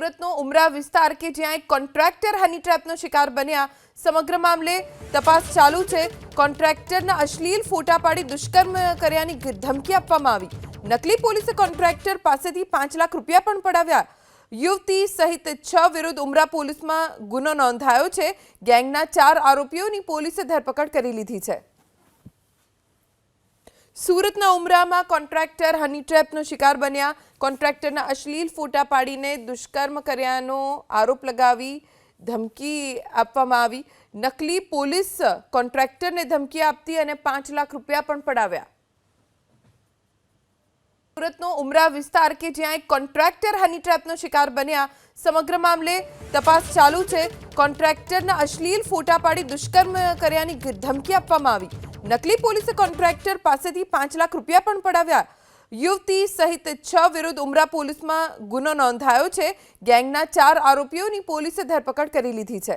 સુરતનો ઉમરા વિસ્તાર કે જ્યાં એક કોન્ટ્રાક્ટર હની ટ્રેપનો શિકાર બન્યા સમગ્ર મામલે તપાસ ચાલુ છે। કોન્ટ્રાક્ટરના અશ્લીલ ફોટા પાડી દુષ્કર્મ કર્યાની ધમકી આપવામાં આવી। નકલી પોલીસે કોન્ટ્રાક્ટર પાસેથી 5 લાખ રૂપિયા પણ પડાવ્યા। યુવતી સહિત 6 વિરુદ્ધ ઉમરા પોલીસમાં ગુનો નોંધાયો છે। ગેંગના 4 આરોપીઓની પોલીસે ધરપકડ કરી લીધી છે। સુરતના ઉમરામાં કોન્ટ્રાક્ટર હની ટ્રેપનો શિકાર બન્યા। કોન્ટ્રાક્ટરના અશ્લીલ ફોટા પાડીને દુષ્કર્મ કર્યાનો આરોપ લગાવી ધમકી આપવામાં આવી। નકલી પોલીસ કોન્ટ્રાક્ટરને ધમકી આપતી અને 5 લાખ રૂપિયા પણ પડાવ્યા। સુરતનો ઉમરા વિસ્તાર કે જ્યાં એક કોન્ટ્રાક્ટર હની ટ્રેપનો શિકાર બન્યા સમગ્ર મામલે તપાસ ચાલુ છે। કોન્ટ્રાક્ટરના અશ્લીલ ફોટા પાડી દુષ્કર્મ કર્યાની ધમકી આપવામાં આવી। નકલી પોલીસે કોન્ટ્રાક્ટર પાસેથી 5 લાખ રૂપિયા પણ પડાવ્યા। યુવતી સહિત 6 વિરુદ્ધ ઉમરા પોલીસમાં ગુનો નોંધાયો છે। ગેંગના 4 આરોપીઓની પોલીસે ધરપકડ કરી લીધી છે।